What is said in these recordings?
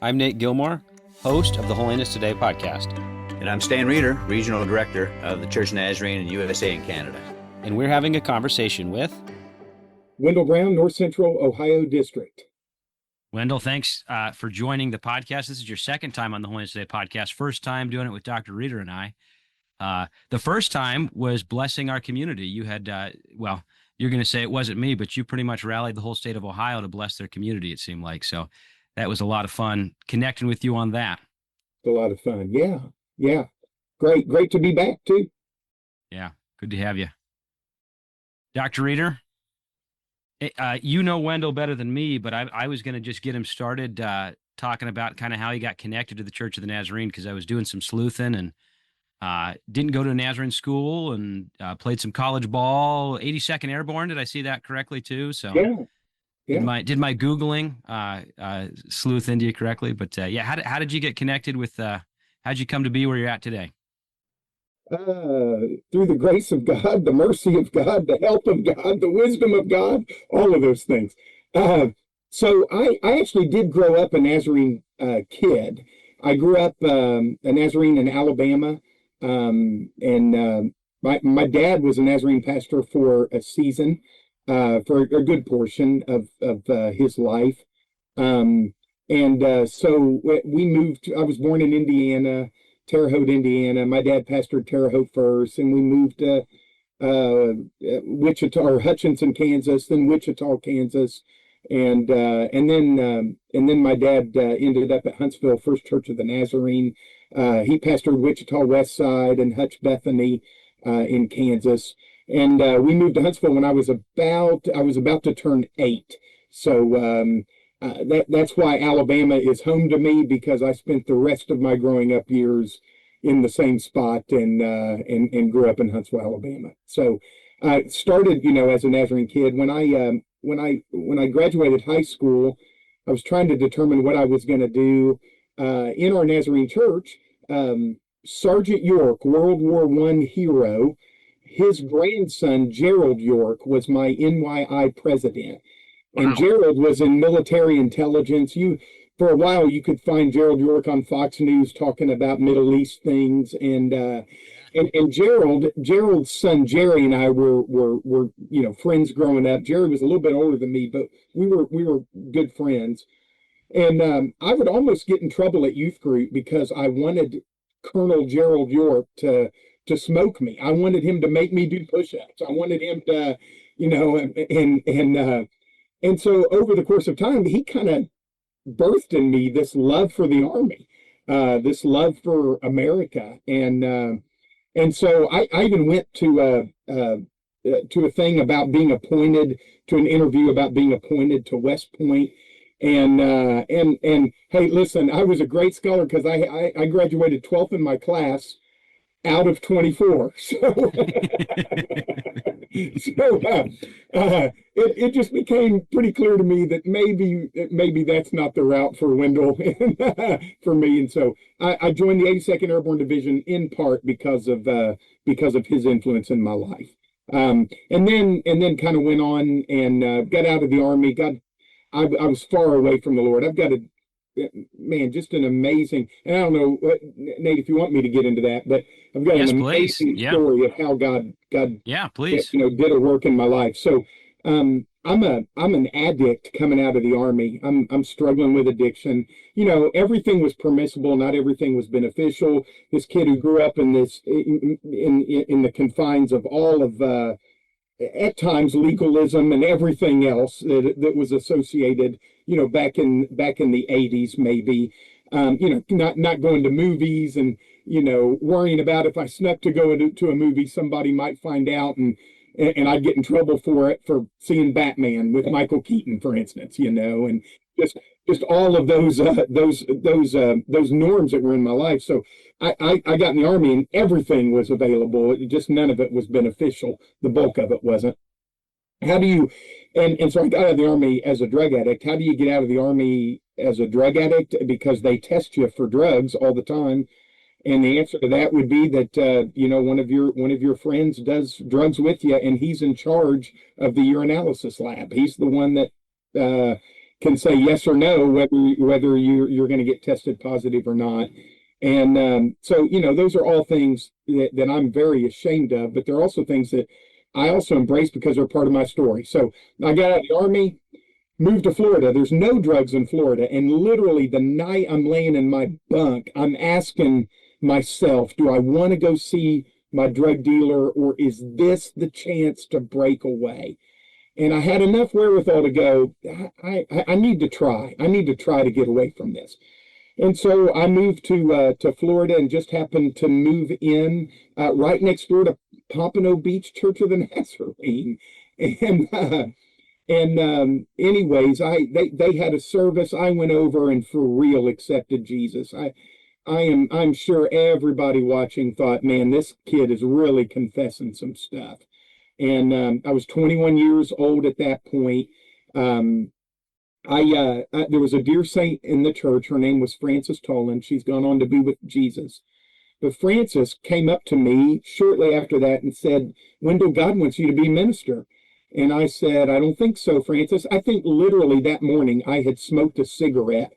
I'm Nate Gilmore, host of the Holiness Today podcast. And I'm Stan Reeder, Regional Director of the Church Nazarene in USA and Canada. And we're having a conversation with Wendell Brown, North Central Ohio District. Wendell, thanks for joining the podcast. This is your second time on the Holiness Today podcast. First time doing it with Dr. Reeder and I. The first time was blessing our community. You had, you're going to say it wasn't me, but you pretty much rallied the whole state of Ohio to bless their community, it seemed like. So that was a lot of fun connecting with you on that. A lot of fun. Yeah. Great to be back, too. Yeah, good to have you. Dr. Reeder, you know Wendell better than me, but I was going to just get him started talking about kind of how he got connected to the Church of the Nazarene, because I was doing some sleuthing and didn't go to a Nazarene school and played some college ball. 82nd Airborne, did I see that correctly too? So yeah. Did my Googling sleuth into you correctly? But how did you get connected with? How'd you come to be where you're at today? Through the grace of God, the mercy of God, the help of God, the wisdom of God, all of those things. So I actually did grow up a Nazarene kid. I grew up a Nazarene in Alabama, and my dad was a Nazarene pastor for a season, for a good portion of his life. So we moved. I was born in Indiana, Terre Haute, Indiana. My dad pastored Terre Haute first, and we moved to Wichita or Hutchinson, Kansas, then Wichita, Kansas, and then my dad ended up at Huntsville First Church of the Nazarene. He pastored Wichita West Side and Hutch Bethany in Kansas, and we moved to Huntsville when I was about to turn 8. So that's why Alabama is home to me, because I spent the rest of my growing up years in the same spot and grew up in Huntsville, Alabama. So I started, as a Nazarene kid. When I graduated high school, I was trying to determine what I was going to do. In our Nazarene church, Sergeant York, World War I hero, his grandson, Gerald York, was my NYI president. And wow. Gerald was in military intelligence. For a while, you could find Gerald York on Fox News talking about Middle East things. And Gerald's son, Jerry, and I were friends growing up. Jerry was a little bit older than me, but we were good friends. And I would almost get in trouble at youth group because I wanted Colonel Gerald York to smoke me. I wanted him to make me do push-ups. I wanted him to, and so over the course of time, he kind of birthed in me this love for the Army, this love for America. And so I even went to a thing about being appointed, to an interview about being appointed to West Point. And hey, listen, I was a great scholar because I graduated 12th in my class out of 24. So, it just became pretty clear to me that maybe that's not the route for Wendell and for me. And so I joined the 82nd Airborne Division in part because of his influence in my life. And then kind of went on and got out of the Army. I was far away from the Lord. I've got just an amazing, and I don't know, Nate, if you want me to get into that, but I've got an amazing story of how God, please, did a work in my life. So, I'm an addict coming out of the Army. I'm struggling with addiction. Everything was permissible, not everything was beneficial. This kid who grew up in the confines of all of, at times, legalism and everything else that was associated, back in the 80s, maybe, not going to movies and, worrying about if I snuck to go to a movie, somebody might find out and I'd get in trouble for it, for seeing Batman with Michael Keaton, for instance, and just all of those norms that were in my life. So I got in the Army and everything was available. Just none of it was beneficial. The bulk of it wasn't. How do you, and so I got out of the Army as a drug addict. How do you get out of the Army as a drug addict? Because they test you for drugs all the time. And the answer to that would be that, one of your friends does drugs with you, and he's in charge of the urinalysis lab. He's the one that can say yes or no, whether you're going to get tested positive or not. And so, those are all things that I'm very ashamed of, but they're also things that I also embrace because they're part of my story. So I got out of the Army, moved to Florida. There's no drugs in Florida. And literally the night I'm laying in my bunk, I'm asking myself, do I want to go see my drug dealer, or is this the chance to break away? And I had enough wherewithal to go, I need to try. I need to try to get away from this. And so I moved to Florida and just happened to move in right next door to Pompano Beach Church of the Nazarene. And anyways, they had a service. I went over and for real accepted Jesus. I'm sure everybody watching thought, man, this kid is really confessing some stuff. And I was 21 years old at that point. There was a dear saint in the church. Her name was Frances Tolan. She's gone on to be with Jesus. But Frances came up to me shortly after that and said, Wendell, God wants you to be minister. And I said, I don't think so, Frances. I think literally that morning I had smoked a cigarette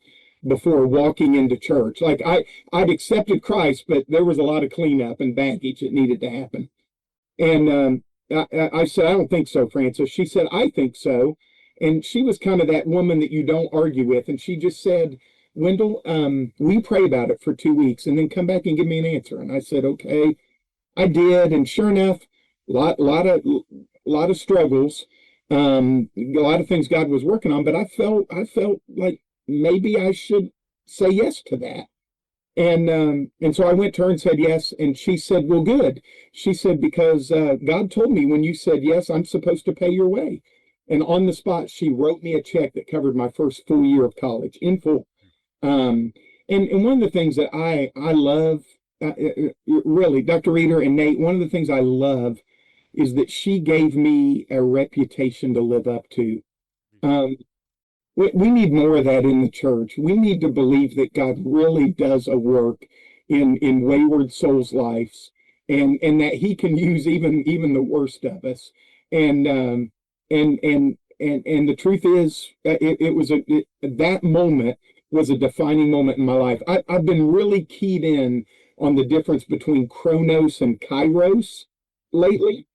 before walking into church. Like I'd accepted Christ, but there was a lot of cleanup and baggage that needed to happen. And I said, I don't think so, Frances. She said, I think so. And she was kind of that woman that you don't argue with. And she just said, Wendell, we pray about it for 2 weeks and then come back and give me an answer. And I said, okay. I did. And sure enough, lot of struggles, a lot of things God was working on, but I felt like maybe I should say yes to that. And so I went to her and said yes. And she said, well, good. She said, because God told me when you said yes, I'm supposed to pay your way. And on the spot, she wrote me a check that covered my first full year of college in full. And one of the things that I love, really, Dr. Reeder and Nate, one of the things I love is that she gave me a reputation to live up to. We need more of that in the church. We need to believe that God really does a work in wayward souls' lives, and that He can use even the worst of us. And the truth is, that moment was a defining moment in my life. I've been really keyed in on the difference between chronos and kairos lately.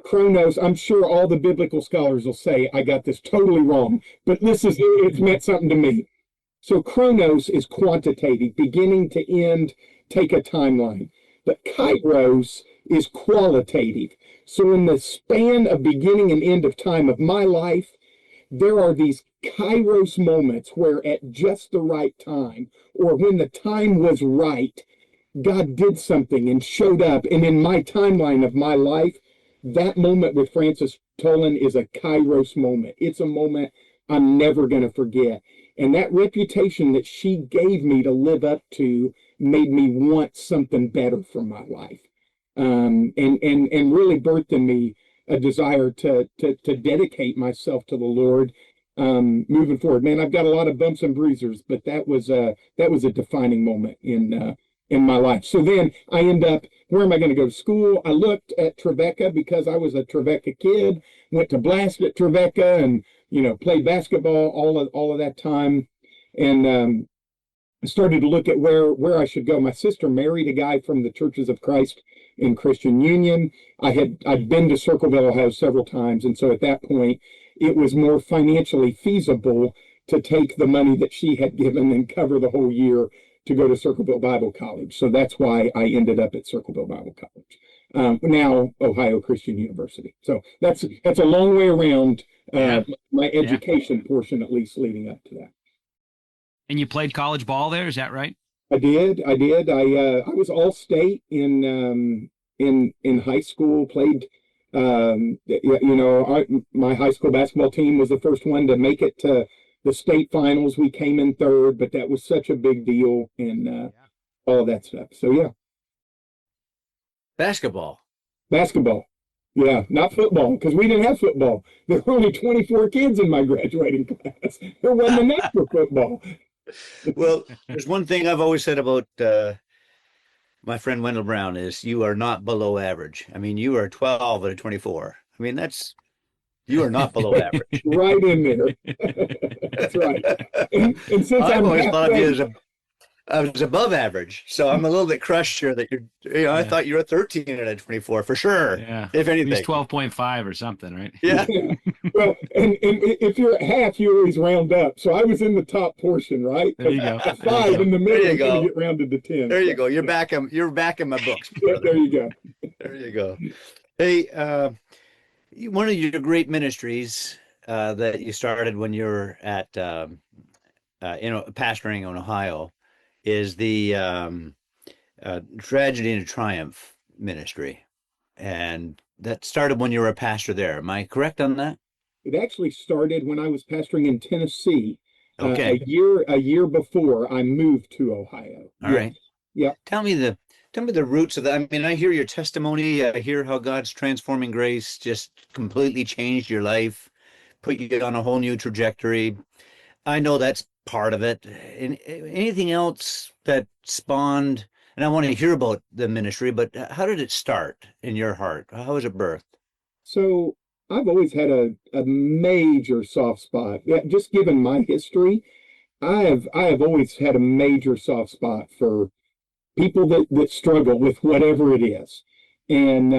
Chronos, I'm sure all the biblical scholars will say I got this totally wrong, but it's meant something to me. So chronos is quantitative, beginning to end, take a timeline. But kairos is qualitative. So in the span of beginning and end of time of my life, there are these kairos moments where at just the right time, or when the time was right, God did something and showed up. And in my timeline of my life, that moment with Frances Tolan is a kairos moment. It's a moment I'm never going to forget. And that reputation that she gave me to live up to made me want something better for my life. And really birthed in me a desire to dedicate myself to the Lord moving forward. Man, I've got a lot of bumps and bruisers, but that was a defining moment in my life. So then I end up, where am I going to go to school? I looked at Trevecca because I was a Trevecca kid, went to Blast at Trevecca and, played basketball all of that time. And started to look at where I should go. My sister married a guy from the Churches of Christ in Christian Union. I'd been to Circleville, Ohio several times. And so at that point, it was more financially feasible to take the money that she had given and cover the whole year to go to Circleville Bible College. So that's why I ended up at Circleville Bible College, now Ohio Christian University. So that's a long way around my education portion, at least leading up to that. And you played college ball there, is that right? I did. I was all state in high school. Played. My high school basketball team was the first one to make it to the state finals. We came in third, but that was such a big deal and all that stuff. So yeah. Basketball. Yeah, not football, because we didn't have football. There were only 24 kids in my graduating class. There wasn't enough for football. Well, there's one thing I've always said about my friend Wendell Brown is you are not below average. I mean, you are 12 out of 24. I mean, that's You are not below average. Right in there. That's right. And since I've I'm always thought of you halfway, as I was above average, so I'm a little bit crushed here that I Yeah. thought you were a 13 and a 24 for sure. Yeah. If At least anything. 12.5 or something, right? Yeah. yeah. Well, and if you're at half, you always round up. So I was in the top portion, right? There you go. A There you 5 go. in the There middle you is going go. to get rounded to 10. There you So, go. You're back in my books. yeah, there you go. There you go. Hey, one of your great ministries that you started when you were at pastoring in Ohio is the Tragedy and Triumph ministry, and that started when you were a pastor there. Am I correct on that? It actually started when I was pastoring in Tennessee. Okay. A year before I moved to Ohio. All right. Yeah. Tell me the roots of that. I mean, I hear your testimony. I hear how God's transforming grace just completely changed your life, put you on a whole new trajectory. I know that's part of it. And anything else that spawned, and I want to hear about the ministry, but how did it start in your heart? How was it birthed? So I've always had a major soft spot. Yeah, just given my history, I have always had a major soft spot for people that struggle with whatever it is. And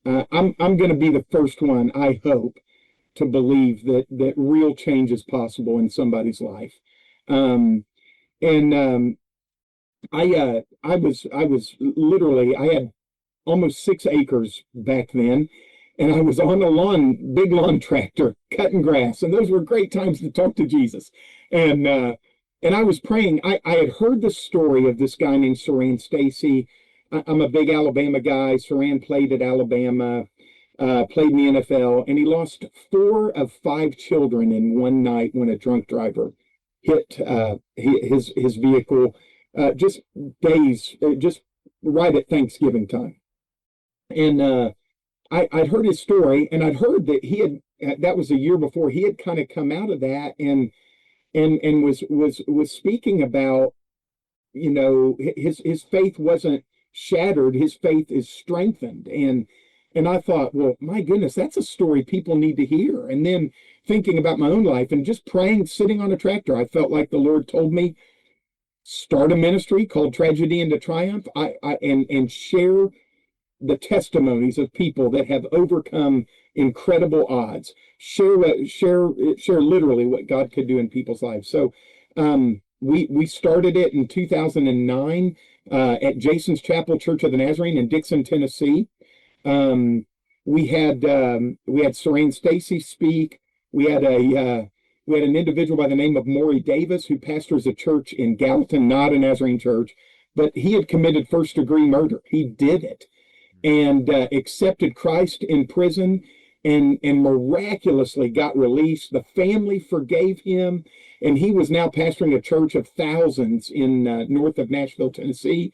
I'm going to be the first one, I hope, to believe that real change is possible in somebody's life. Um, and I was literally, I had almost 6 acres back then, and I was on a big lawn tractor cutting grass, and those were great times to talk to Jesus. And I was praying. I had heard the story of this guy named Saran Stacy. I'm a big Alabama guy. Saran played at Alabama, played in the NFL, and he lost 4 of 5 children in one night when a drunk driver hit his vehicle. Just right at Thanksgiving time. And I'd heard his story, and I'd heard that that was a year before he had kind of come out of that and was speaking about, his faith wasn't shattered, his faith is strengthened. And I thought, well, my goodness, that's a story people need to hear. And then thinking about my own life and just praying, sitting on a tractor, I felt like the Lord told me, start a ministry called Tragedy into Triumph, and share the testimonies of people that have overcome incredible odds. Share literally what God could do in people's lives. So we started it in 2009 at Jason's Chapel Church of the Nazarene in Dixon, Tennessee. We had Saran Stacy speak. We had an individual by the name of Maury Davis who pastors a church in Gallatin, not a Nazarene church, but he had committed first-degree murder. He did it, and accepted Christ in prison, and miraculously got released. The family forgave him, and he was now pastoring a church of thousands in north of Nashville, Tennessee.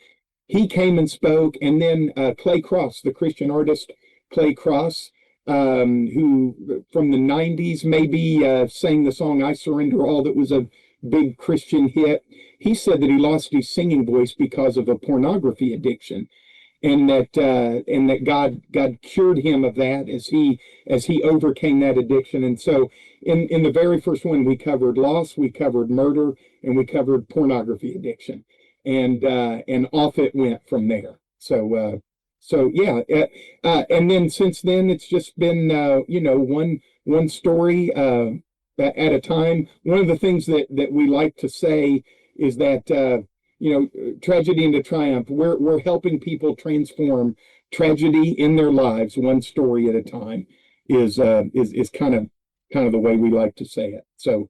He came and spoke, and then Clay Cross, the Christian artist Clay Cross, who from the 90s maybe sang the song I Surrender All, that was a big Christian hit. He said that he lost his singing voice because of a pornography addiction, and that God cured him of that as he overcame that addiction. And so in the very first one, we covered loss, we covered murder, and we covered pornography addiction, and off it went from there. So yeah, and then since then it's just been one story at a time. One of the things that we like to say is that Tragedy into Triumph, we're helping people transform tragedy in their lives one story at a time, is kind of the way we like to say it. So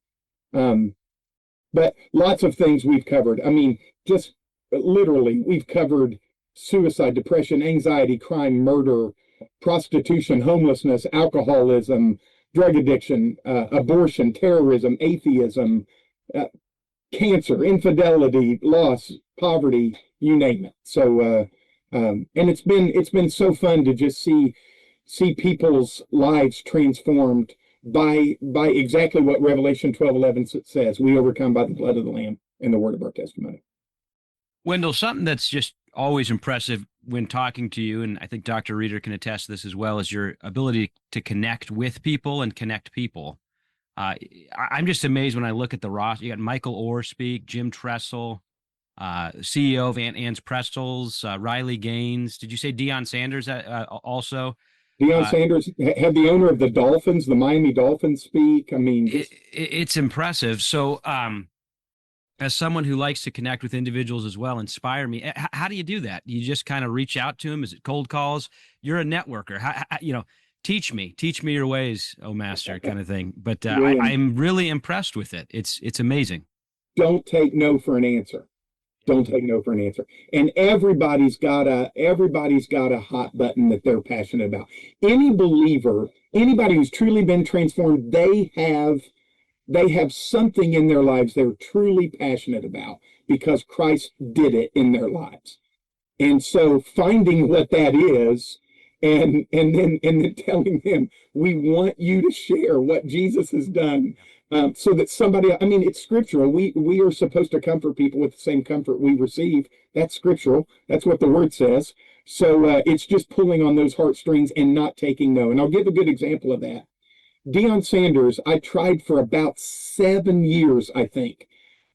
but lots of things we've covered. I mean, just literally we've covered suicide, depression, anxiety, crime, murder, prostitution, homelessness, alcoholism, drug addiction, abortion, terrorism, atheism, cancer, infidelity, loss, poverty, you name it. So, and it's been so fun to just see people's lives transformed by exactly what Revelation 12:11 says. We overcome by the blood of the Lamb and the word of our testimony. Wendell, something that's just always impressive when talking to you, and I think Dr. Reeder can attest to this as well, is your ability to connect with people and connect people. I'm just amazed when I look at the roster. You got Michael Orr speak, Jim Tressel, CEO of Aunt Anne's Pretzels, Riley Gaines. Did you say Deion Sanders also? Deion Sanders had the owner of the Dolphins, the Miami Dolphins, speak. I mean, it's impressive. So, as someone who likes to connect with individuals as well, inspire me. How do you do that? You just kind of reach out to them? Is it cold calls? You're a networker. Teach me your ways, oh master, kind of thing. But I'm really impressed with it. It's amazing. Don't take no for an answer. Don't take no for an answer. And everybody's got a hot button that they're passionate about. Any believer, anybody who's truly been transformed, they have something in their lives they're truly passionate about because Christ did it in their lives. And so finding what that is and then telling them, we want you to share what Jesus has done, so that somebody, I mean, it's scriptural. We are supposed to comfort people with the same comfort we receive. That's scriptural. That's what the word says. So it's just pulling on those heartstrings and not taking no. And I'll give a good example of that. Deion Sanders, I tried for about 7 years, I think,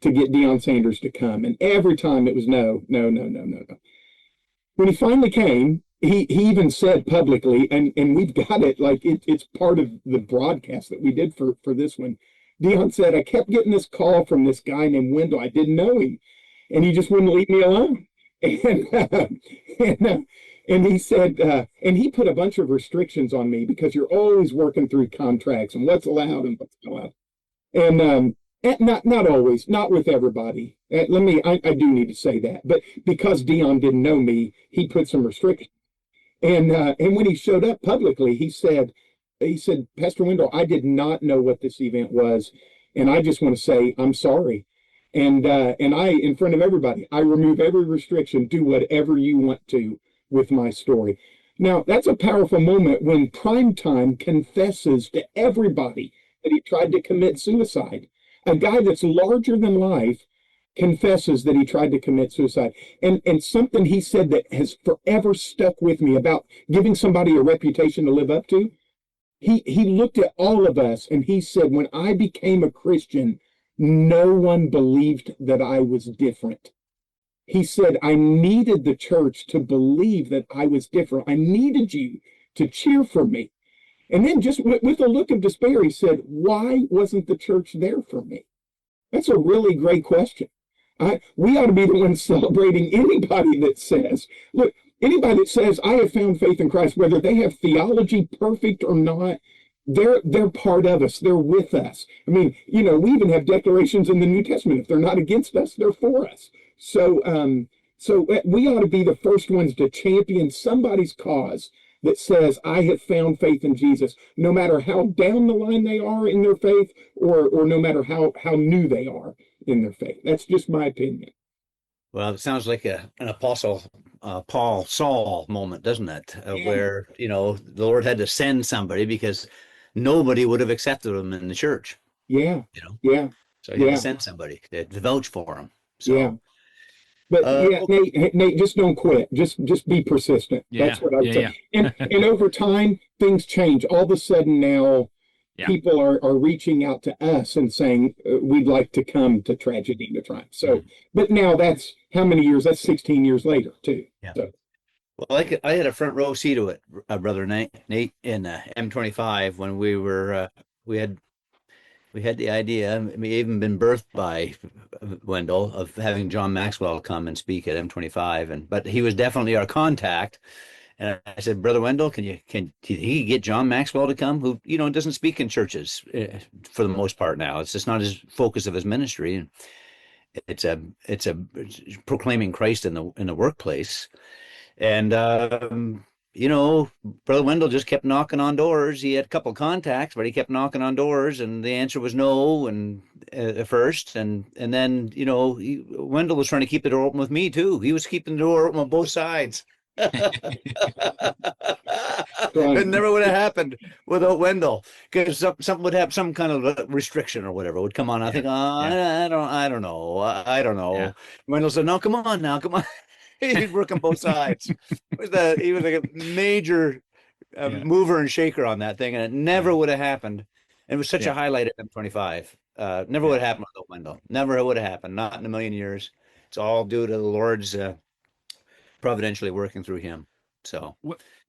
to get Deion Sanders to come. And every time it was no. When he finally came, he even said publicly, and we've got it, like it's part of the broadcast that we did for this one. Deion said, I kept getting this call from this guy named Wendell. I didn't know him, and he just wouldn't leave me alone. And he said, and he put a bunch of restrictions on me because you're always working through contracts and what's allowed and what's not allowed. And not always, not with everybody. I do need to say that. But because Deion didn't know me, he put some restrictions. And when he showed up publicly, he said, Pastor Wendell, I did not know what this event was, and I just want to say I'm sorry. And I, in front of everybody, I remove every restriction. Do whatever you want to with my story. Now, that's a powerful moment when Primetime confesses to everybody that he tried to commit suicide. A guy that's larger than life confesses that he tried to commit suicide. And something he said that has forever stuck with me about giving somebody a reputation to live up to. He looked at all of us and he said, when I became a Christian, no one believed that I was different. He said, I needed the church to believe that I was different. I needed you to cheer for me. And then just with a look of despair, he said, why wasn't the church there for me? That's a really great question. We ought to be the ones celebrating anybody that says, look, anybody that says, I have found faith in Christ, whether they have theology perfect or not, they're part of us. They're with us. I mean, we even have declarations in the New Testament. If they're not against us, they're for us. So we ought to be the first ones to champion somebody's cause that says, I have found faith in Jesus, no matter how down the line they are in their faith or no matter how new they are in their faith. That's just my opinion. Well, it sounds like an apostle Paul Saul moment, doesn't it? Where, the Lord had to send somebody because nobody would have accepted him in the church. Yeah. Yeah. So he had to send somebody to vouch for him. So, yeah. But Nate, just don't quit. Just be persistent. Yeah. That's what I would say. And over time, things change. All of a sudden now, people are reaching out to us and saying, we'd like to come to Tragedy in the Triumph. So, but now that's how many years? That's 16 years later, too. Yeah. So. Well, I had a front row seat to it, Brother Nate in M25 when we had the idea, we even been birthed by Wendell, of having John Maxwell come and speak at M25, but he was definitely our contact. And I said, Brother Wendell, can he get John Maxwell to come, who doesn't speak in churches for the most part now. It's just not his focus of his ministry, and it's a proclaiming Christ in the workplace. And Brother Wendell just kept knocking on doors. He had a couple contacts, but he kept knocking on doors, and the answer was no. And at first, and then Wendell was trying to keep the door open with me too. He was keeping the door open on both sides. It never would have happened without Wendell, because something would have some kind of restriction or whatever would come on. I think, I don't know. Yeah. Wendell said, no, come on now, come on. He's working both sides. He was like a major mover and shaker on that thing, and it never would have happened. And it was such a highlight at M25. Never would have happened without Wendell. Never would have happened. Not in a million years. It's all due to the Lord's providentially working through him. So,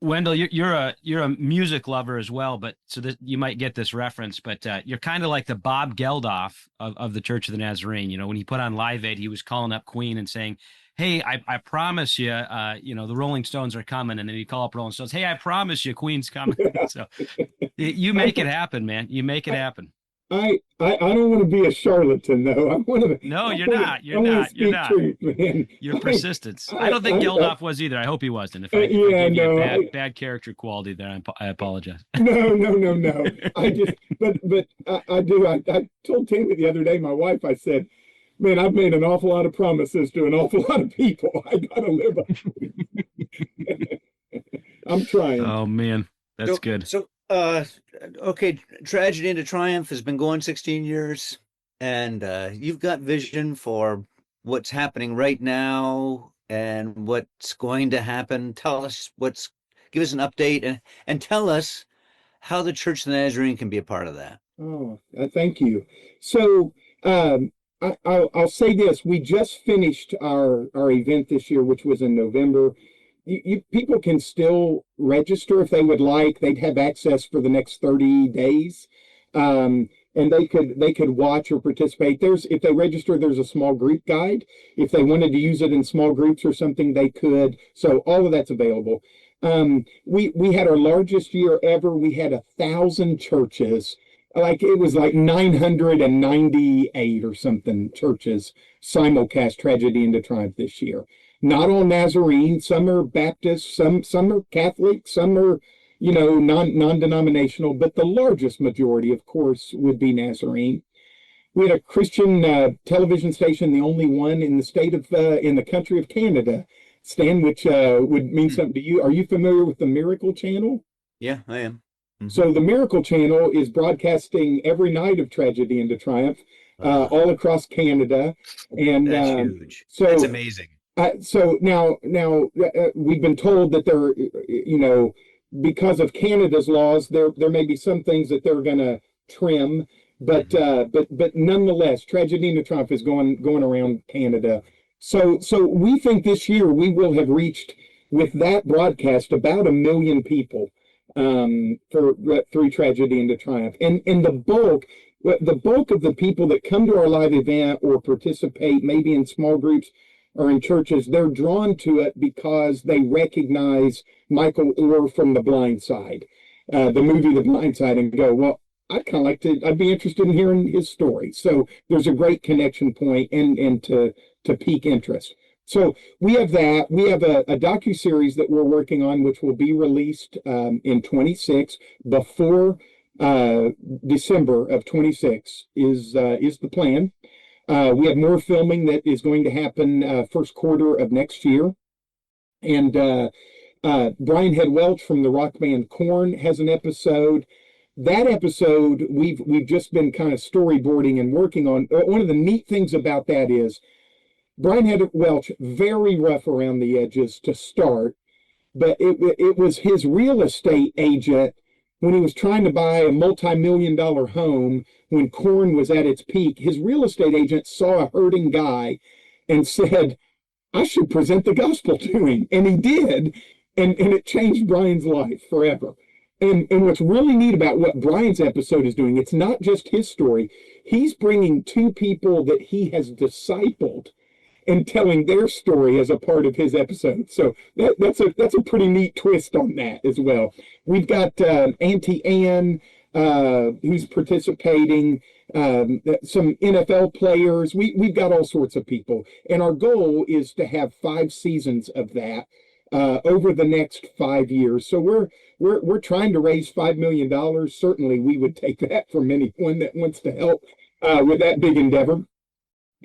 Wendell, you're a music lover as well, but so that you might get this reference, but you're kind of like the Bob Geldof of the Church of the Nazarene. You know, when he put on Live Aid, he was calling up Queen and saying, "Hey, I promise you, the Rolling Stones are coming," and then he'd call up Rolling Stones, "Hey, I promise you, Queen's coming." So you make it happen, man. You make it happen. I don't want to be a charlatan, though. I want to. No, you're not. You're not. You're not. Truth, man. Your persistence. I don't think Geldof was either. I hope he wasn't. If I gave you a bad character quality there, I apologize. No. I just, but I do. I told Tammy the other day, my wife, I said, "Man, I've made an awful lot of promises to an awful lot of people. I gotta live up to it." I'm trying. Oh man, that's good. So, okay, Tragedy into Triumph has been going 16 years, and you've got vision for what's happening right now and what's going to happen. Tell us give us an update and tell us how the Church of the Nazarene can be a part of that. Oh, thank you. So, I'll say this: we just finished our event this year, which was in November. People can still register if they would like. They'd have access for the next 30 days, and they could watch or participate. If they register, there's a small group guide. If they wanted to use it in small groups or something, they could. So all of that's available. We had our largest year ever. We had 1,000 churches. It was like 998 or something churches simulcast Tragedy into Triumph this year. Not all Nazarene. Some are Baptist, some are Catholic, some are, non-denominational, but the largest majority, of course, would be Nazarene. We had a Christian television station, the only one in the in the country of Canada, Stan, which would mean something to you. Are you familiar with the Miracle Channel? Yeah, I am. Mm-hmm. So the Miracle Channel is broadcasting every night of Tragedy into Triumph, all across Canada, and that's huge. So that's amazing. So now we've been told that there, because of Canada's laws, there may be some things that they're going to trim, but nonetheless, Tragedy into Triumph is going around Canada. So we think this year we will have reached with that broadcast about 1 million people through Tragedy into Triumph, and the bulk of the people that come to our live event or participate maybe in small groups or in churches, they're drawn to it because they recognize Michael Orr from The Blind Side, the movie The Blind Side, and go, well, I'd be interested in hearing his story. So there's a great connection point and to pique interest. So we have that. We have a docuseries that we're working on, which will be released in 26 before December of 26 is the plan. We have more filming that is going to happen first quarter of next year. And Brian Head Welch from the rock band Korn has an episode. That episode we've just been kind of storyboarding and working on. One of the neat things about that is Brian Head Welch, very rough around the edges to start, but it was his real estate agent when he was trying to buy a multi-million-dollar home when Korn was at its peak. His real estate agent saw a hurting guy and said, I should present the gospel to him. And he did. And it changed Brian's life forever. And what's really neat about what Brian's episode is doing, it's not just his story. He's bringing two people that he has discipled and telling their story as a part of his episode. So that's a pretty neat twist on that as well. We've got Auntie Ann, who's participating, some NFL players. We've got all sorts of people. And our goal is to have 5 seasons of that over the next 5 years. So we're trying to raise $5 million. Certainly we would take that from anyone that wants to help with that big endeavor.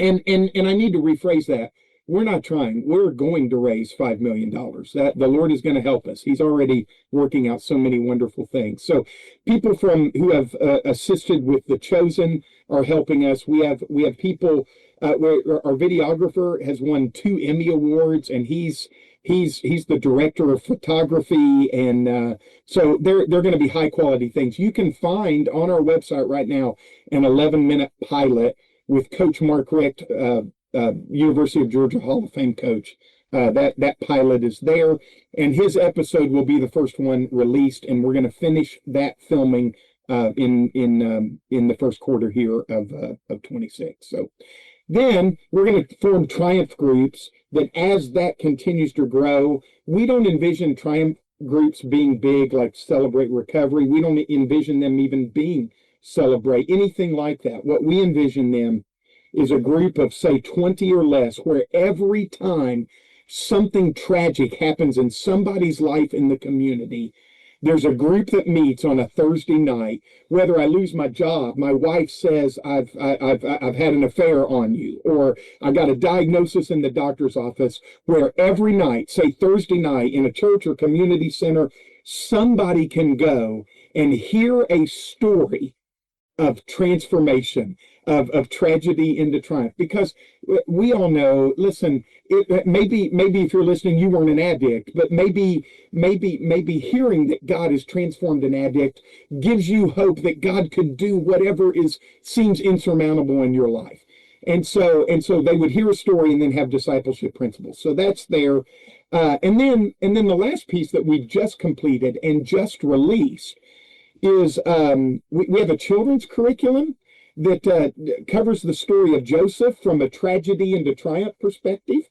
And I need to rephrase that. We're not trying. We're going to raise $5 million. That the Lord is going to help us. He's already working out so many wonderful things. So people who have assisted with The Chosen are helping us. We have people our videographer has won 2 Emmy Awards, and he's the director of photography, and so they're going to be high quality things. You can find on our website right now an 11-minute pilot with Coach Mark Richt, University of Georgia Hall of Fame coach. That pilot is there, and his episode will be the first one released, and we're going to finish that filming in the first quarter here of 26. So then we're going to form Triumph groups that, as that continues to grow, we don't envision Triumph groups being big like Celebrate Recovery. We don't envision them even being Celebrate, anything like that. What we envision them is a group of, say, 20 or less, where every time something tragic happens in somebody's life in the community, there's a group that meets on a Thursday night. Whether I lose my job, my wife says I've had an affair on you, or I got a diagnosis in the doctor's office, where every night, say Thursday night, in a church or community center, somebody can go and hear a story of transformation, of tragedy into triumph. Because we all know, listen, maybe if you're listening, you weren't an addict, but maybe hearing that God has transformed an addict gives you hope that God could do whatever seems insurmountable in your life. And so they would hear a story and then have discipleship principles. So that's there. And then the last piece that we've just completed and just released is we have a children's curriculum that covers the story of Joseph from a tragedy into triumph perspective,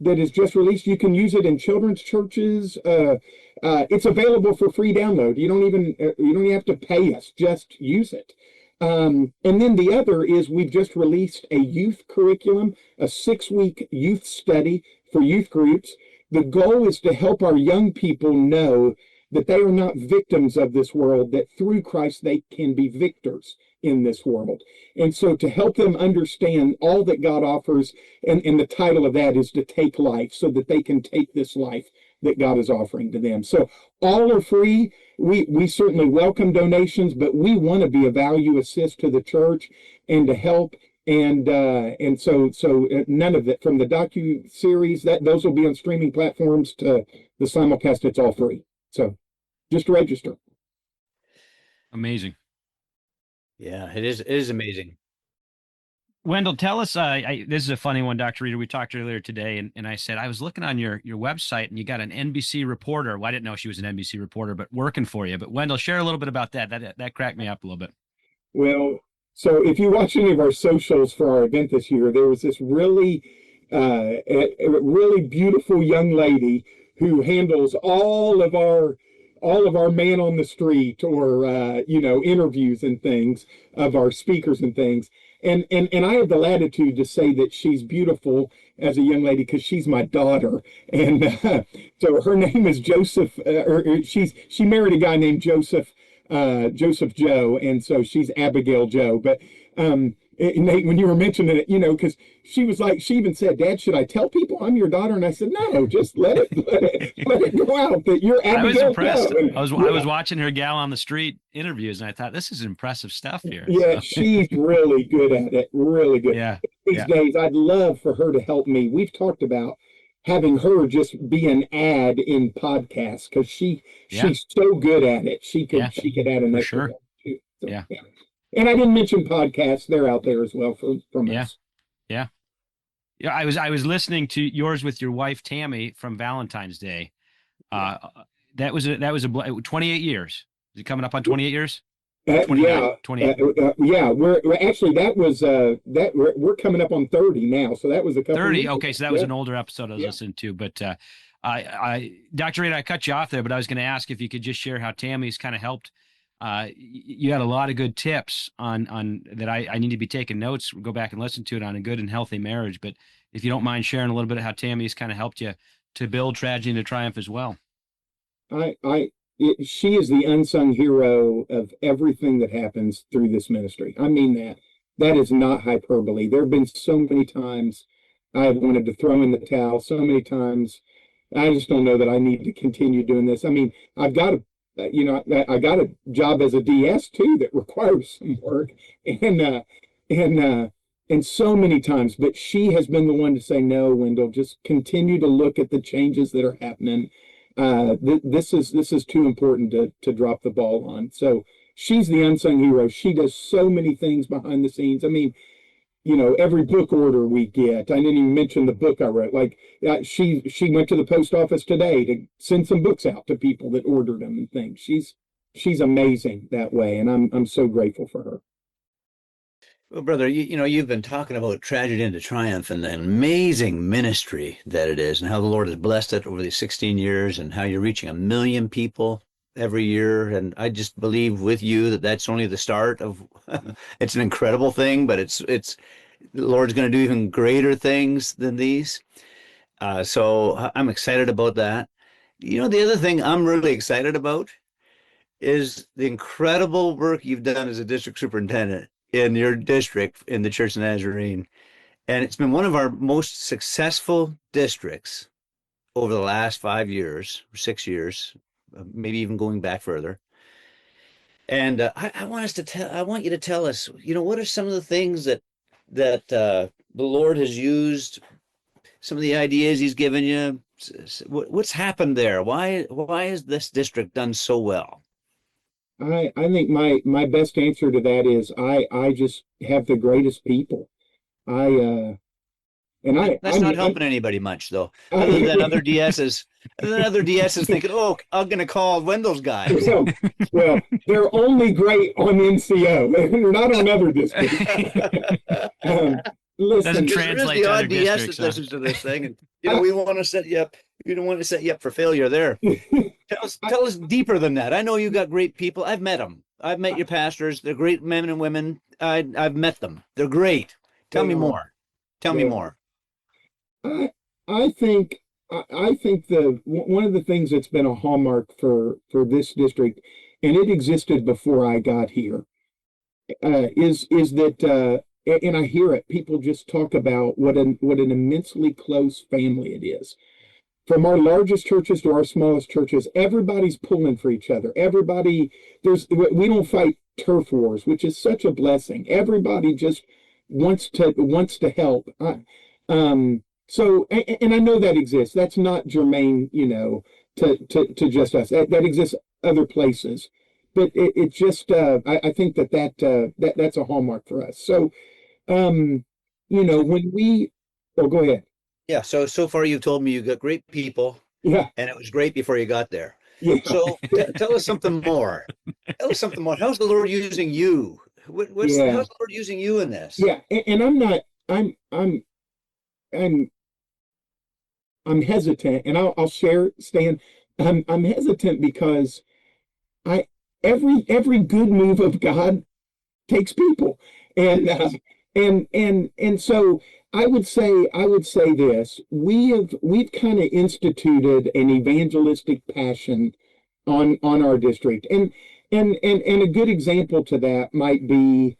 that is just released. You can use it in children's churches. It's available for free download. You don't even have to pay us. Just use it. And then the other is we've just released a youth curriculum, a 6-week youth study for youth groups. The goal is to help our young people know that they are not victims of this world, that through Christ they can be victors in this world. And so to help them understand all that God offers, and the title of that is To Take Life, so that they can take this life that God is offering to them. So all are free. We certainly welcome donations, but we want to be a value assist to the church and to help. And so none of it, from the docu-series, those will be on streaming platforms, to the simulcast, it's all free. So just register. Amazing. Yeah, it is amazing. Wendell, tell us, this is a funny one, Dr. Reeder. We talked earlier today, and I said, I was looking on your website, and you got an NBC reporter. Well, I didn't know she was an NBC reporter, but working for you. But Wendell, share a little bit about that. That cracked me up a little bit. Well, so if you watch any of our socials for our event this year, there was this really beautiful young lady who handles all of our man on the street, or interviews and things of our speakers and things. And I have the latitude to say that she's beautiful as a young lady because she's my daughter. And so her name is Joseph. She married a guy named Joseph Joe, and so she's Abigail Joe. But Nate, when you were mentioning it, because she was like, she even said, "Dad, should I tell people I'm your daughter?" And I said, "No, just let it go out that you're Abigail." I was impressed. Joe. I was watching her gal on the street interviews, and I thought, this is impressive stuff here. Yeah, so. She's really good at it. Really good. Yeah. These days, I'd love for her to help me. We've talked about having her just be an ad in podcasts, because she's so good at it. She could add an extra sure. Too. So, yeah. And I didn't mention podcasts; they're out there as well from us. Yeah. I was listening to yours with your wife Tammy from Valentine's Day. That was 28 years. Is it coming up on 28 years? 28. We're actually we're coming up on 30 now. So that was a couple 30. Okay, so that was an older episode I was listening to. But Dr. Reed, I cut you off there, but I was going to ask if you could just share how Tammy's kind of helped. You had a lot of good tips on that. I need to be taking notes, go back and listen to it, on a good and healthy marriage. But if you don't mind sharing a little bit of how Tammy's kind of helped you to build tragedy into triumph as well. She is the unsung hero of everything that happens through this ministry. I mean that. That is not hyperbole. There have been so many times I've wanted to throw in the towel, so many times I just don't know that I need to continue doing this. I mean, I've got to, I got a job as a DS too that requires some work, and and so many times, but she has been the one to say, no, Wendell, just continue to look at the changes that are happening. This is too important to drop the ball on. So she's the unsung hero. She does so many things behind the scenes. I mean, every book order we get, I didn't even mention the book I wrote. Like she went to the post office today to send some books out to people that ordered them and things. She's amazing that way, and I'm so grateful for her. Well, brother, you've been talking about tragedy into triumph and the amazing ministry that it is, and how the Lord has blessed it over these 16 years, and how you're reaching 1 million people every year. And I just believe with you that that's only the start of. It's an incredible thing, but it's the Lord's going to do even greater things than these. So I'm excited about that. The other thing I'm really excited about is the incredible work you've done as a district superintendent in your district in the Church of Nazarene. And it's been one of our most successful districts over the last 5 years, 6 years, maybe even going back further. And I want you to tell us, what are some of the things that the Lord has used, some of the ideas he's given you? What's happened there? Why has this district done so well? I think my best answer to that is I just have the greatest people. That's not helping anybody much, though. Other than other DSs, thinking, "Oh, I'm going to call Wendell's guys." Well, they're only great on NCO. They're not on other districts. Listen, doesn't translate to other districts. That listens to this thing, and we want to set you up. We don't want to set you up for failure there. Tell us deeper than that. I know you got great people. I've met them. I've met your pastors. They're great men and women. I've met them. They're great. Tell me more. Tell me more. I think one of the things that's been a hallmark for this district, and it existed before I got here, is that and I hear it. People just talk about what an immensely close family it is. From our largest churches to our smallest churches, everybody's pulling for each other. We don't fight turf wars, which is such a blessing. Everybody just wants to help. So, and I know that exists. That's not germane, to just us. That exists other places, but it just I think that's a hallmark for us. So, when we go ahead. Yeah. So far you've told me you got great people. Yeah. And it was great before you got there. Yeah. So tell us something more. How's the Lord using you? How's the Lord using you in this? Yeah. And I'm hesitant, and I'll share, Stan. I'm hesitant because every good move of God takes people, and so I would say this: we've kind of instituted an evangelistic passion on our district, and a good example to that might be,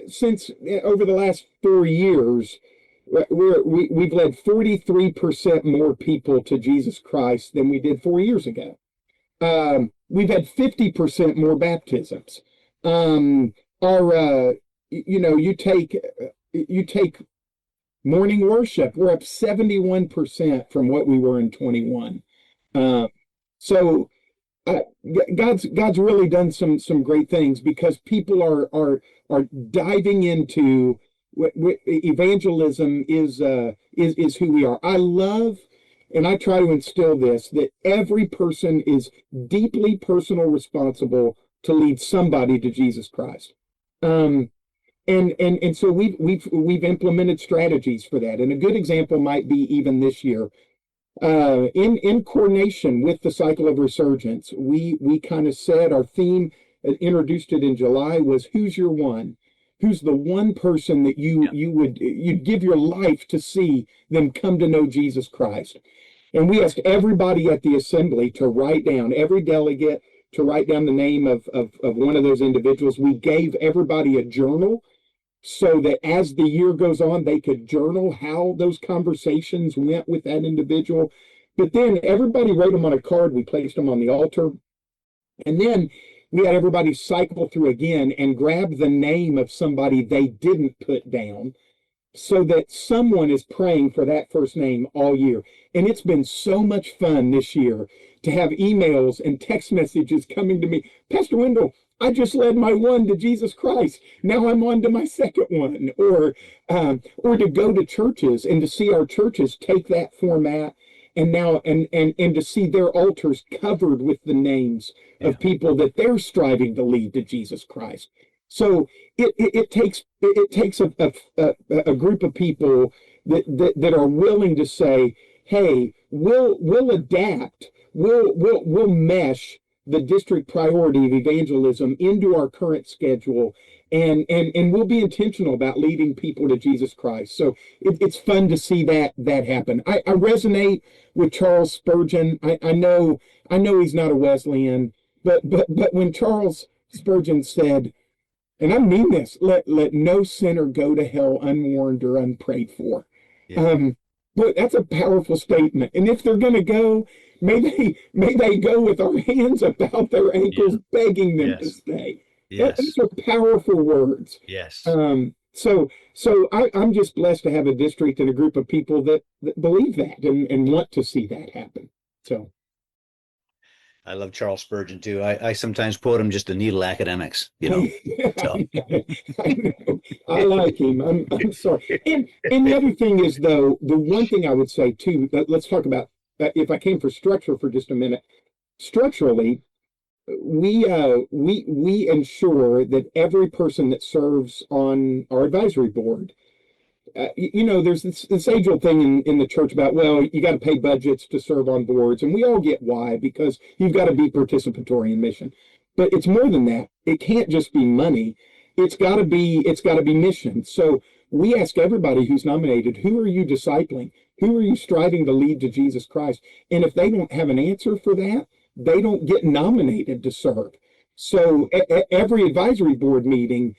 since over the last 4 years, we've led 43% more people to Jesus Christ than we did 4 years ago. We've had 50% more baptisms. You take morning worship, we're up 71% from what we were in 21. So God's really done some great things, because people are diving into evangelism is who we are. I love, and I try to instill this, that every person is deeply personal responsible to lead somebody to Jesus Christ. And so we've implemented strategies for that. And a good example might be even this year, in coordination with the cycle of resurgence, we kind of said our theme, introduced it in July, was who's your one? Who's the one person that you'd give your life to see them come to know Jesus Christ? And we asked everybody at the assembly to write down, every delegate to write down the name of one of those individuals. We gave everybody a journal so that as the year goes on, they could journal how those conversations went with that individual. But then everybody wrote them on a card. We placed them on the altar. And then we had everybody cycle through again and grab the name of somebody they didn't put down so that someone is praying for that first name all year. And it's been so much fun this year to have emails and text messages coming to me. Pastor Wendell, I just led my one to Jesus Christ. Now I'm on to my second one. Or to go to churches and to see our churches take that format and now and to see their altars covered with the names of people that they're striving to lead to Jesus Christ. So it takes a group of people that are willing to say, hey, we'll adapt, we'll mesh the district priority of evangelism into our current schedule, and we'll be intentional about leading people to Jesus Christ. So it's fun to see that happen. I resonate with Charles Spurgeon. I know he's not a Wesleyan, but when Charles Spurgeon said, and I mean this, let no sinner go to hell unwarned or unprayed for. Yeah. But that's a powerful statement. And if they're going to go, may they go with our hands about their ankles, begging them to stay. Yes. Those are powerful words. Yes. So I'm just blessed to have a district and a group of people that believe that and want to see that happen. So. I love Charles Spurgeon too. I sometimes quote him just to needle academics, So. I know. I like him. I'm sorry. And the other thing is, though, the one thing I would say too, let's talk about, if I came for structure for just a minute. Structurally, we ensure that every person that serves on our advisory board, there's this age-old thing in the church about, well, you got to pay budgets to serve on boards, and we all get why, because you've got to be participatory in mission. But it's more than that. It can't just be money. It's got to be mission. So we ask everybody who's nominated, who are you discipling? Who are you striving to lead to Jesus Christ? And if they don't have an answer for that, they don't get nominated to serve. So every advisory board meeting,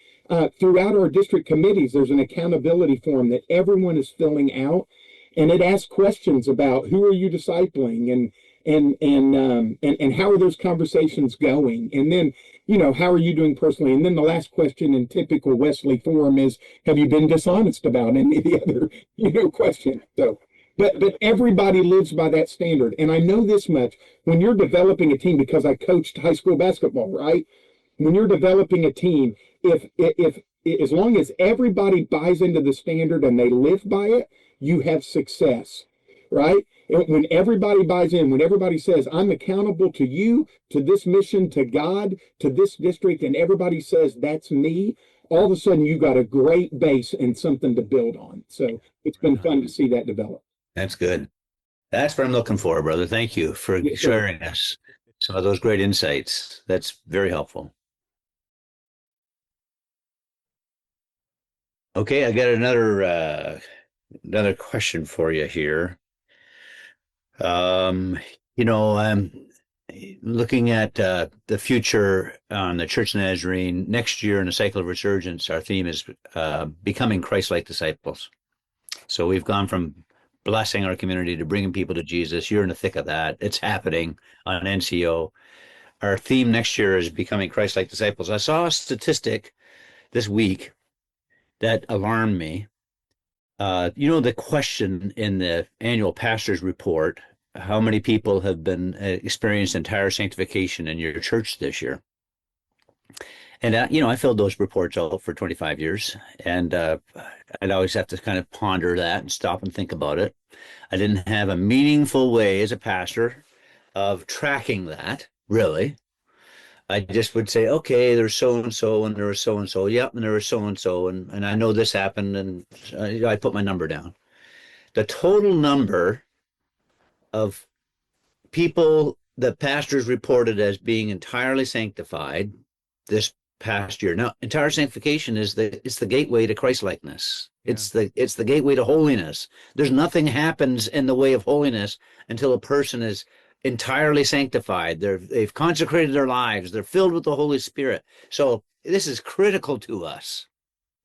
throughout our district committees, there's an accountability form that everyone is filling out, and it asks questions about who are you discipling and how are those conversations going, and then how are you doing personally, and then the last question in typical Wesley form is, have you been dishonest about any of the other question. So. But everybody lives by that standard. And I know this much, when you're developing a team, because I coached high school basketball, right? When you're developing a team, if as long as everybody buys into the standard and they live by it, you have success, right? When everybody buys in, when everybody says, I'm accountable to you, to this mission, to God, to this district, and everybody says, that's me, all of a sudden you got a great base and something to build on. So it's been fun to see that develop. That's good. That's what I'm looking for, brother. Thank you for sharing us some of those great insights. That's very helpful. Okay, I got another question for you here. Looking at the future on the Church of Nazarene next year in the cycle of resurgence, our theme is becoming Christ-like disciples. So we've gone from blessing our community to bringing people to Jesus. You're in the thick of that. It's happening on NCO. Our theme next year is becoming Christ-like disciples. I saw a statistic this week that alarmed me. The question in the annual pastor's report, how many people have been experienced entire sanctification in your church this year? And, I filled those reports out for 25 years, and I'd always have to kind of ponder that and stop and think about it. I didn't have a meaningful way as a pastor of tracking that, really. I just would say, okay, there's so-and-so, and there was so-and-so, yep, and there was so-and-so, and I know this happened, and I put my number down. The total number of people that pastors reported as being entirely sanctified this past year. Now, entire sanctification it's the gateway to Christ-likeness. Yeah. It's the gateway to holiness. There's nothing happens in the way of holiness until a person is entirely sanctified. They've consecrated their lives. They're filled with the Holy Spirit. So this is critical to us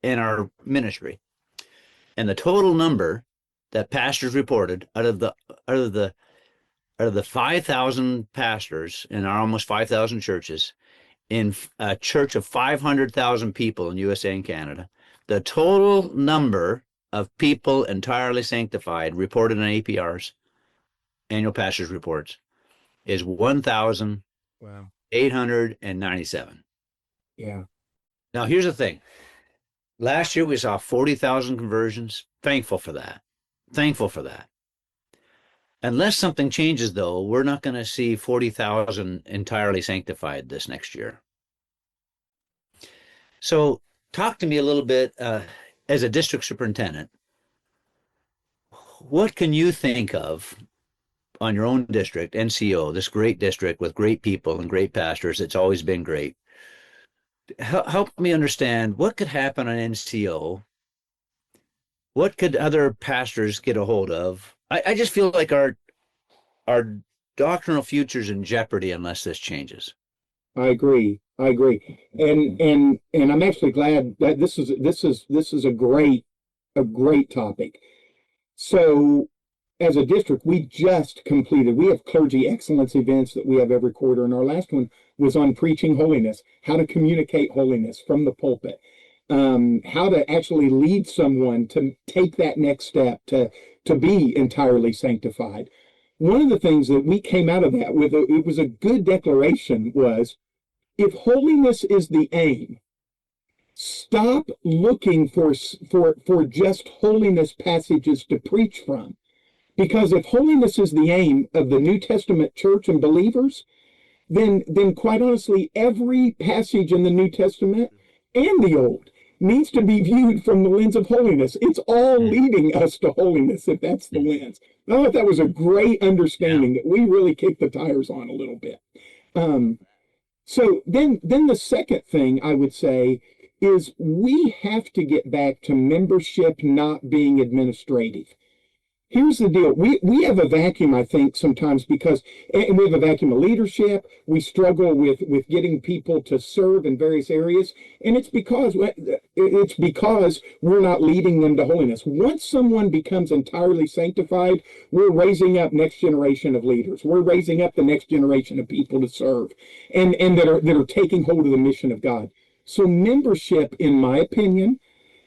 in our ministry. And the total number that pastors reported out of the 5,000 pastors in our almost 5,000 churches, in a church of 500,000 people in USA and Canada, the total number of people entirely sanctified reported in APRs, annual pastors reports, is 1,897. Yeah. Now, here's the thing. Last year, we saw 40,000 conversions. Thankful for that. Thankful for that. Unless something changes, though, we're not going to see 40,000 entirely sanctified this next year. So talk to me a little bit as a district superintendent. What can you think of on your own district, NCO, this great district with great people and great pastors? It's always been great. Help me understand what could happen on NCO. What could other pastors get a hold of? I just feel like our doctrinal future's in jeopardy unless this changes. I agree. And I'm actually glad that this is a great topic. So as a district, we have clergy excellence events that we have every quarter, and our last one was on preaching holiness, how to communicate holiness from the pulpit, how to actually lead someone to take that next step to be entirely sanctified. One of the things that we came out of that with, it was a good declaration, was if holiness is the aim, stop looking for just holiness passages to preach from. Because if holiness is the aim of the New Testament church and believers, then quite honestly, every passage in the New Testament and the Old needs to be viewed from the lens of holiness. It's all leading us to holiness, if that's the lens. I thought that was a great understanding that we really kicked the tires on a little bit. So then the second thing I would say is we have to get back to membership not being administrative. Here's the deal. We have a vacuum, I think, sometimes because, and we have a vacuum of leadership. We struggle with getting people to serve in various areas. And it's because we're not leading them to holiness. Once someone becomes entirely sanctified, we're raising up next generation of leaders. We're raising up the next generation of people to serve and that are taking hold of the mission of God. So membership, in my opinion,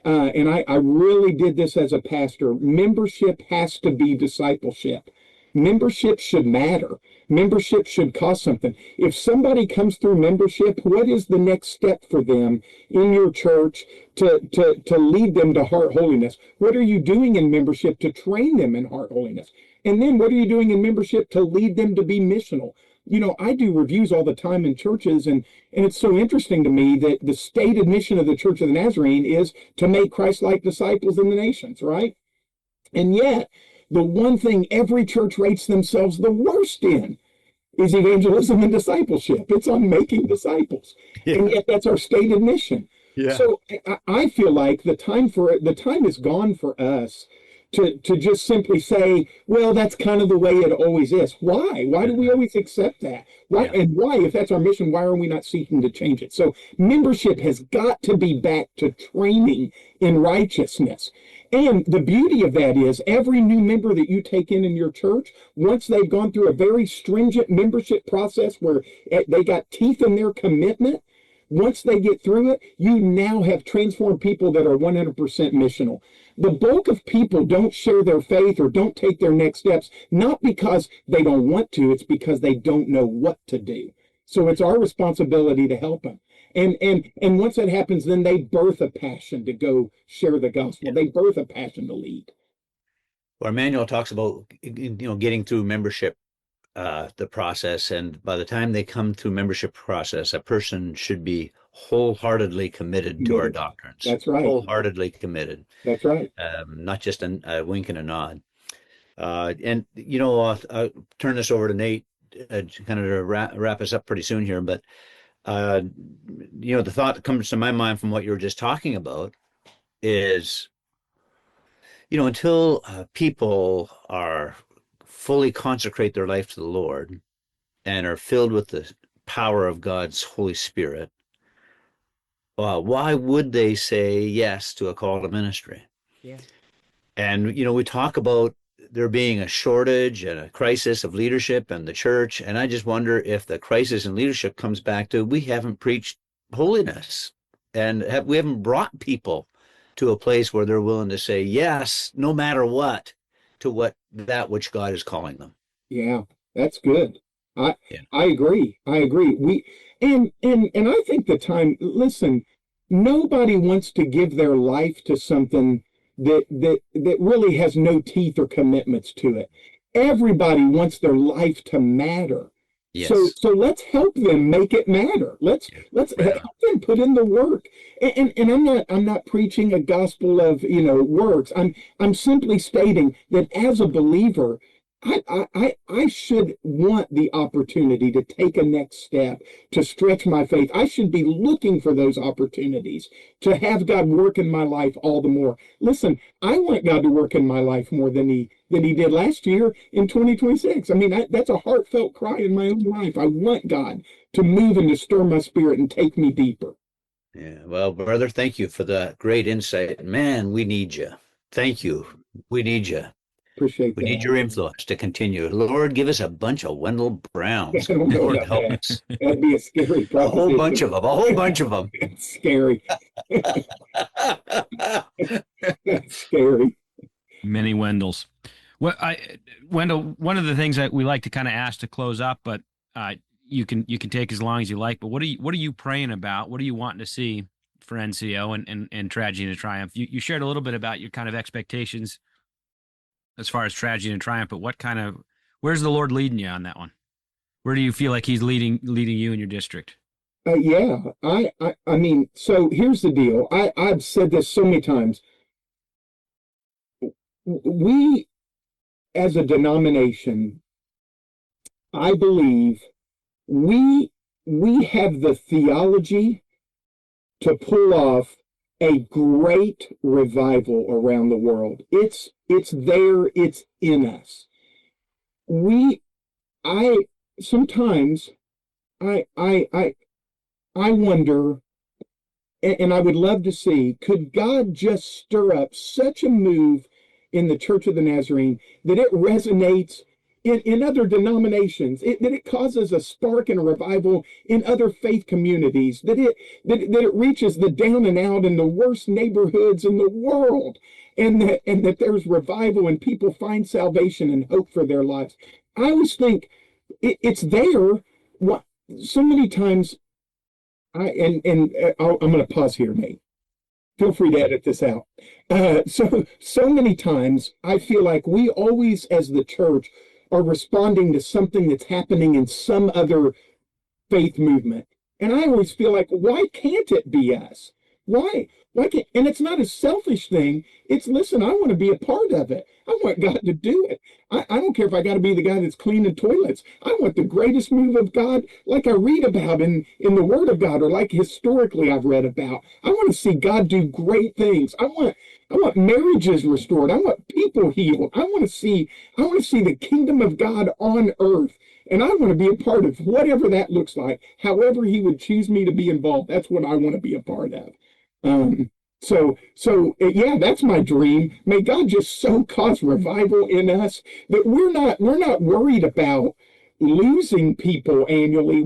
and I really did this as a pastor, membership has to be discipleship. Membership should matter. Membership should cost something. If somebody comes through membership, what is the next step for them in your church to lead them to heart holiness? What are you doing in membership to train them in heart holiness? And then what are you doing in membership to lead them to be missional? You know, I do reviews all the time in churches, and it's so interesting to me that the stated mission of the Church of the Nazarene is to make Christ-like disciples in the nations, right? And yet, the one thing every church rates themselves the worst in is evangelism and discipleship. It's on making disciples. Yeah. And yet that's our stated mission. Yeah. So I feel like the time is gone for us to just simply say, well, that's kind of the way it always is. Why? Why do we always accept that? Why? Yeah. And why, if that's our mission, why are we not seeking to change it? So membership has got to be back to training in righteousness. And the beauty of that is every new member that you take in your church, once they've gone through a very stringent membership process where they got teeth in their commitment, once they get through it, you now have transformed people that are 100% missional. The bulk of people don't share their faith or don't take their next steps, not because they don't want to, it's because they don't know what to do. So it's our responsibility to help them. And once that happens, then they birth a passion to go share the gospel. They birth a passion to lead. Our manual talks about, getting through membership, the process, and by the time they come through membership process, a person should be wholeheartely committed to our doctrines. That's right. Wholeheartedly committed. That's right. Not just a wink and a nod. And I'll turn this over to Nate, kind of to wrap us up pretty soon here. But the thought that comes to my mind from what you were just talking about is, until people are fully consecrate their life to the Lord and are filled with the power of God's Holy Spirit, why would they say yes to a call to ministry? Yeah. And, we talk about there being a shortage and a crisis of leadership in the church. And I just wonder if the crisis in leadership comes back to we haven't preached holiness and we haven't brought people to a place where they're willing to say yes, no matter what, to that which God is calling them. Yeah, that's good. I Yeah. I agree. I agree. And I think the time, listen, nobody wants to give their life to something that really has no teeth or commitments to it. Everybody wants their life to matter. Yes. So let's help them make it matter. Let's help them put in the work. And I'm not preaching a gospel of, works. I'm simply stating that as a believer, I should want the opportunity to take a next step, to stretch my faith. I should be looking for those opportunities to have God work in my life all the more. Listen, I want God to work in my life more than he did last year in 2026. I mean, that's a heartfelt cry in my own life. I want God to move and to stir my spirit and take me deeper. Yeah. Well, brother, thank you for the great insight. Man, we need you. Thank you. We need you. Appreciate that. We need your influence to continue. Lord, give us a bunch of Wendell Browns. I don't know Lord, about help that. us. That'd be a scary A proposition. whole bunch of them. A whole bunch of them. It's scary. That's scary. Many Wendells. Wendell, one of the things that we like to kind of ask to close up, but you can take as long as you like. But what are you praying about? What are you wanting to see for NCO and Tragedy and Triumph? You shared a little bit about your kind of expectations as far as Tragedy and Triumph, but where's the Lord leading you on that one? Where do you feel like He's leading you in your district? Yeah, I mean, so here's the deal. I've said this so many times. We, as a denomination, I believe we have the theology to pull off a great revival around the world. It's there, it's in us. Sometimes I wonder, and I would love to see, could God just stir up such a move in the Church of the Nazarene that it resonates in other denominations, that it causes a spark and a revival in other faith communities, that it reaches the down and out in the worst neighborhoods in the world, and that there's revival and people find salvation and hope for their lives. I always think it's there. So many times, I'm going to pause here, Nate. Feel free to edit this out. So many times, I feel like we always, as the church, are responding to something that's happening in some other faith movement. And I always feel like, why can't it be us? Why can't, and it's not a selfish thing. It's, listen, I want to be a part of it. I want God to do it. I don't care if I got to be the guy that's cleaning toilets. I want the greatest move of God, like I read about in the Word of God, or like historically I've read about. I want to see God do great things. I want marriages restored. I want people healed. I want to see the kingdom of God on earth. And I want to be a part of whatever that looks like. However He would choose me to be involved, that's what I want to be a part of. So yeah, that's my dream. May God just so cause revival in us that we're not worried about losing people annually.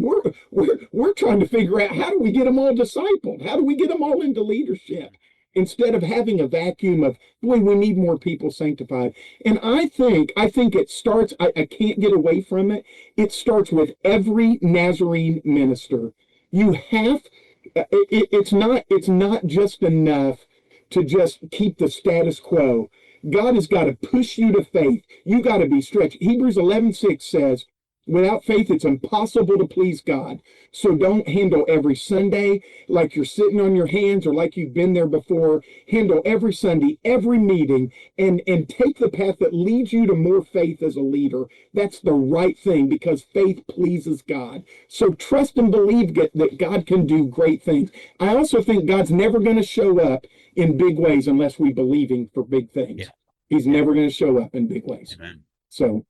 We're trying to figure out, how do we get them all discipled? How do we get them all into leadership? Instead of having a vacuum of, boy, we need more people sanctified. And I think it starts, I can't get away from it. It starts with every Nazarene minister. You have, it's not just enough to just keep the status quo. God has got to push you to faith. You got to be stretched. Hebrews 11:6 says, without faith, it's impossible to please God. So don't handle every Sunday like you're sitting on your hands or like you've been there before. Handle every Sunday, every meeting, and take the path that leads you to more faith as a leader. That's the right thing, because faith pleases God. So trust and believe that God can do great things. I also think God's never going to show up in big ways unless we believe Him for big things. Yeah. He's never going to show up in big ways. Amen. So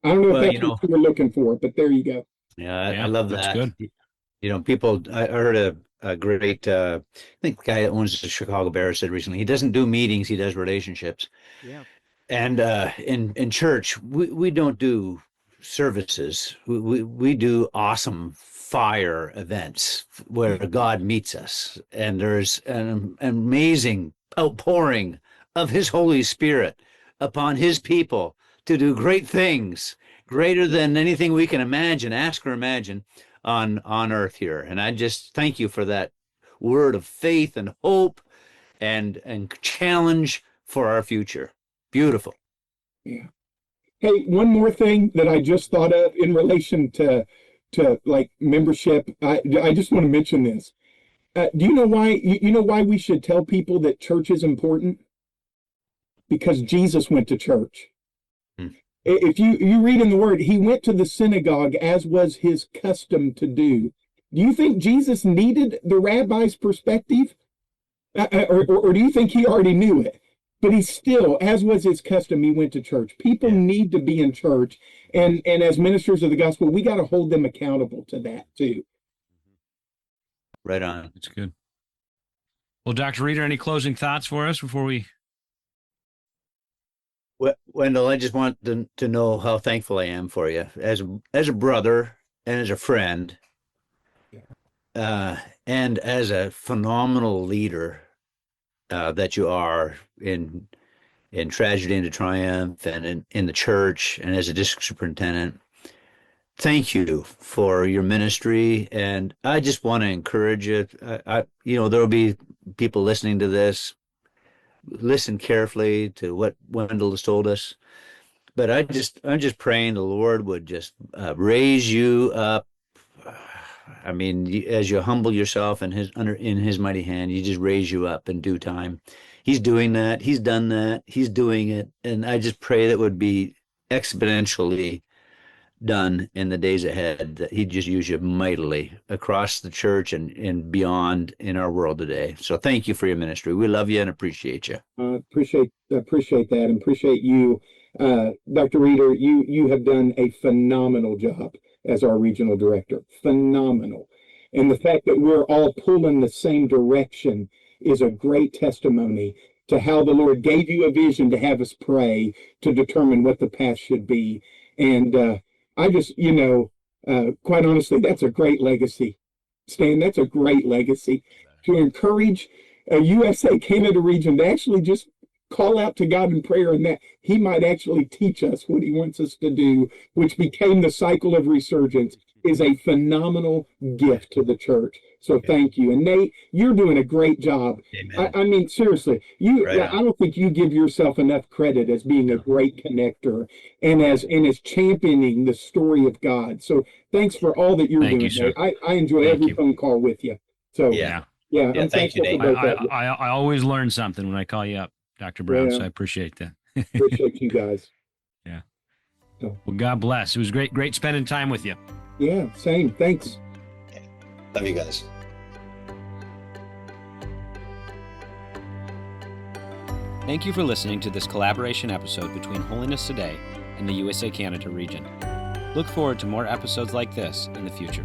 I don't know if that's what you were looking for, but there you go. Yeah, I love that. That's good. People, I heard a great, I think the guy that owns the Chicago Bears said recently, he doesn't do meetings, he does relationships. Yeah. And in church, we don't do services. We do awesome fire events where God meets us, and there's an amazing outpouring of His Holy Spirit upon His people to do great things, greater than anything we can imagine, ask or imagine on earth here. And I just thank you for that word of faith and hope and challenge for our future. Beautiful. Yeah. Hey, one more thing that I just thought of in relation to like membership. I just want to mention this. Do you know why you know why we should tell people that church is important? Because Jesus went to church. Hmm. If you read in the Word, he went to the synagogue as was his custom to do. Do you think Jesus needed the rabbi's perspective, or do you think he already knew it? But he still, as was his custom, he went to church. People need to be in church, and as ministers of the gospel, we got to hold them accountable to that too. Right on. That's good. Well, Dr. Reeder, any closing thoughts for us before we? Wendell, I just want to know how thankful I am for you as a brother and as a friend, and as a phenomenal leader that you are in tragedy into triumph and in the church and as a district superintendent. Thank you for your ministry, and I just want to encourage you. There will be people listening to this. Listen carefully to what Wendell has told us, but I'm just praying the Lord would just raise you up. I mean, as you humble yourself in His mighty hand, He just raise you up in due time. He's doing that. He's done that. He's doing it, and I just pray that would be exponentially done in the days ahead, that He'd just use you mightily across the church and beyond in our world today. So thank you for your ministry. We love you and appreciate you. Appreciate that, and appreciate you, Dr. Reeder. You have done a phenomenal job as our regional director. Phenomenal. And the fact that we're all pulling the same direction is a great testimony to how the Lord gave you a vision to have us pray to determine what the path should be. And I just, quite honestly, that's a great legacy. Stan, that's a great legacy to encourage a USA Canada region to actually just call out to God in prayer, and that He might actually teach us what He wants us to do, which became the cycle of resurgence, is a phenomenal gift to the church. So thank you. And Nate, you're doing a great job. I mean, seriously, I don't think you give yourself enough credit as being a great connector and as championing the story of God. So thanks for all that you're doing, Nate. I enjoy every phone call with you. So yeah, I'm thank you, thankful Nate. for both of you. I always learn something when I call you up, Dr. Brown. So I appreciate that. Appreciate you guys. Yeah. So. Well, God bless. It was great spending time with you. Yeah, same. Thanks. Love you guys. Thank you for listening to this collaboration episode between Holiness Today and the USA Canada region. Look forward to more episodes like this in the future.